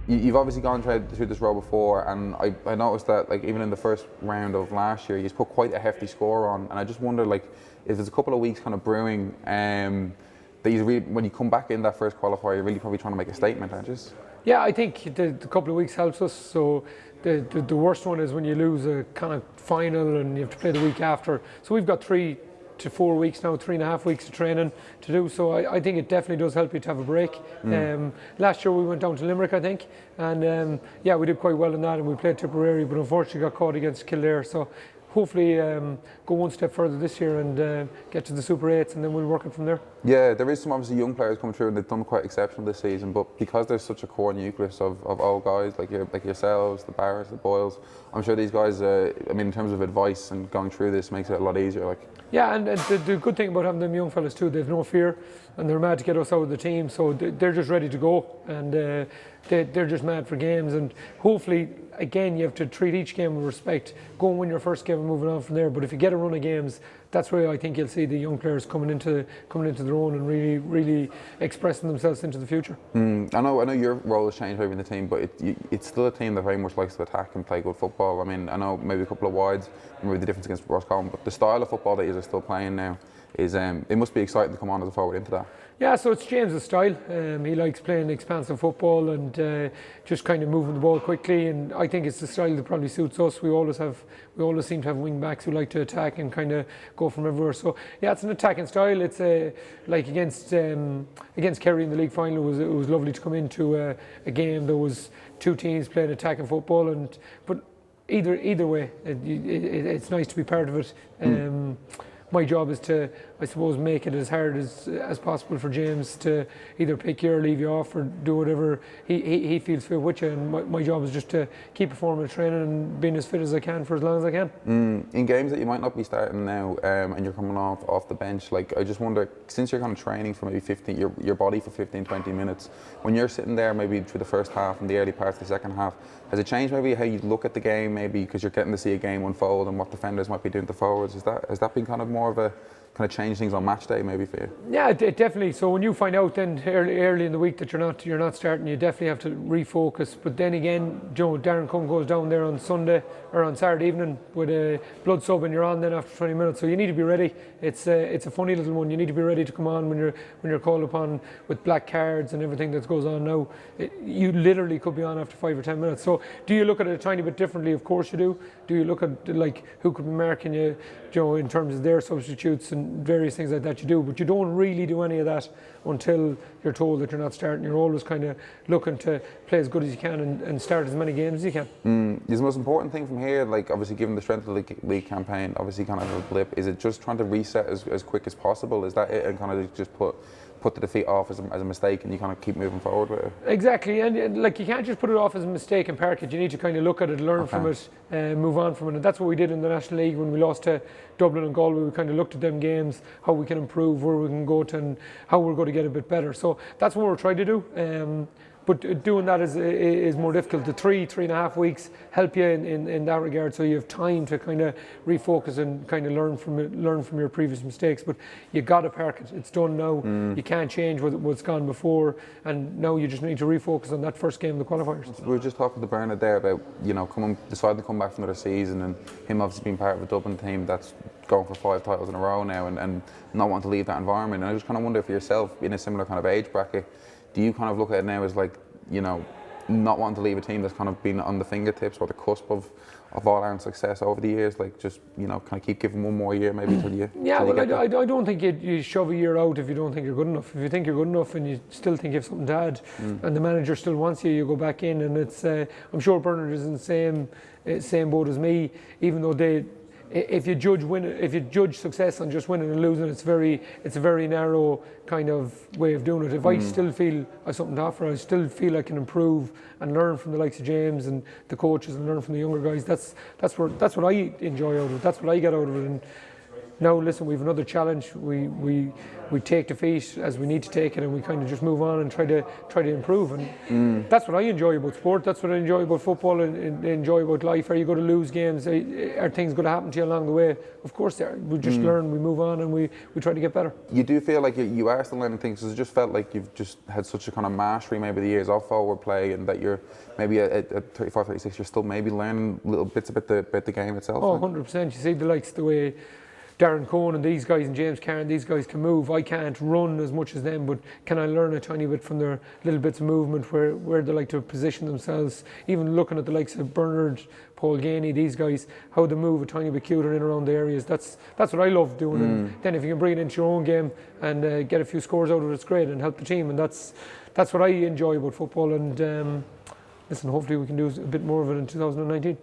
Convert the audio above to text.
you've obviously gone through this role before, and I noticed that like even in the first round of last year, you put quite a hefty score on, and I just wonder like if there's a couple of weeks kind of brewing, that you really, when you come back in that first qualifier, you're really probably trying to make a statement, aren't you? Yeah, I think the couple of weeks helps us. So the worst one is when you lose a kind of final and you have to play the week after. So we've got 3 to 4 weeks now, 3.5 weeks of training to do. So I think it definitely does help you to have a break. Last year we went down to Limerick, I think, and yeah, we did quite well in that, and we played Tipperary, but unfortunately got caught against Kildare. So hopefully go one step further this year and get to the Super 8s, and then we'll work it from there. Yeah, there is some obviously young players coming through, and they've done quite exceptional this season. But because there's such a core nucleus of old guys like yourselves, the Barrs, the Boyles, I'm sure these guys. I mean, in terms of advice and going through this, makes it a lot easier. Like. Yeah, and the good thing about having them young fellas too, they've no fear, and they're mad to get us out of the team. So they're just ready to go, and they're just mad for games. And hopefully, again, you have to treat each game with respect. Go and win your first game and moving on from there. But if you get a run of games, that's where I think you'll see the young players coming into their own and really expressing themselves into the future. I know your role has changed over in the team, but it's still a team that very much likes to attack and play good football. I mean, I know maybe a couple of wides, maybe the difference against Roscommon, but the style of football that you're still playing now is it must be exciting to come on as a forward into that. Yeah, so it's James's style. He likes playing expansive football and just kind of moving the ball quickly, and I think it's the style that probably suits us. We always seem to have wing backs who like to attack and kind of go from everywhere. So yeah, it's an attacking style. It's like against Kerry in the league final. It was lovely to come into a game. There was two teams playing attacking football, but either way, it's nice to be part of it. My job is to, I suppose, make it as hard as possible for James to either pick you or leave you off or do whatever he feels fit with you. And my job is just to keep performing training and being as fit as I can for as long as I can. In games that you might not be starting now, and you're coming off the bench, like I just wonder, since you're kind of training for maybe 15, your body for 15-20 minutes, when you're sitting there maybe through the first half and the early parts of the second half, has it changed maybe how you look at the game, maybe because you're getting to see a game unfold and what defenders might be doing to forwards? Has that been kind of more of a kind of change things on match day maybe for you? Yeah, definitely. So when you find out then early in the week that you're not starting, you definitely have to refocus. But then again, Darren Cumb goes down there on Sunday or on Saturday evening with a blood sub, and you're on then after 20 minutes. So you need to be ready. It's a funny little one. You need to be ready to come on when you're called upon with black cards and everything that goes on now. You literally could be on after 5 or 10 minutes. So do you look at it a tiny bit differently? Of course you do. Do you look at like who could be marking you, in terms of their substitutes and various things like that? You do, but you don't really do any of that until you're told that you're not starting. You're always kind of looking to play as good as you can and start as many games as you can. Is the most important thing from here, like obviously given the strength of the league campaign, obviously kind of a blip, is it just trying to reset as quick as possible? Is that it, and kind of just put the defeat off as a mistake and you kind of keep moving forward with it? Exactly, and like you can't just put it off as a mistake and park it. You need to kind of look at it, learn from it, move on from it, and that's what we did in the National League when we lost to Dublin and Galway. We kind of looked at them games, how we can improve, where we can go to, and how we're going to get a bit better. So that's what we're trying to do. But doing that is more difficult. The 3.5 weeks help you in that regard, so you have time to kind of refocus and kind of learn from your previous mistakes. But you got to park it. It's done now. You can't change what's gone before, and now you just need to refocus on that first game of the qualifiers. We were just talking to Bernard there about deciding to come back from another season, and him obviously being part of a Dublin team that's going for 5 titles in a row now, and not wanting to leave that environment. And I just kind of wonder for yourself, in a similar kind of age bracket, do you kind of look at it now as like, not wanting to leave a team that's kind of been on the fingertips or the cusp of all-round success over the years, like just, kind of keep giving one more year maybe till you... Yeah, well, I don't think you shove a year out if you don't think you're good enough. If you think you're good enough and you still think you have something to add, and the manager still wants you, you go back in, and it's... I'm sure Bernard is in the same boat as me, even though if you judge success on just winning and losing, it's a very narrow kind of way of doing it. If I still feel I have something to offer, I still feel I can improve and learn from the likes of James and the coaches and learn from the younger guys. That's what I enjoy out of it. That's what I get out of it. And now listen, we have another challenge. We take defeat as we need to take it, and we kind of just move on and try to improve. And that's what I enjoy about sport. That's what I enjoy about football and enjoy about life. Are you going to lose games? Are things going to happen to you along the way? Of course they are. We just learn, we move on, and we try to get better. You do feel like you are still learning things, because it just felt like you've just had such a kind of mastery maybe the years of forward play, and that you're maybe at 35, 36, you're still maybe learning little bits about the game itself. Oh, 100%. You see the likes the way Darren Cohen and these guys and James Carran, these guys can move. I can't run as much as them, but can I learn a tiny bit from their little bits of movement, where they like to position themselves? Even looking at the likes of Bernard, Paul Ganey, these guys, how they move a tiny bit cuter in around the areas. That's what I love doing. And then if you can bring it into your own game and get a few scores out of it, it's great, and help the team. And that's what I enjoy about football. And listen, hopefully we can do a bit more of it in 2019.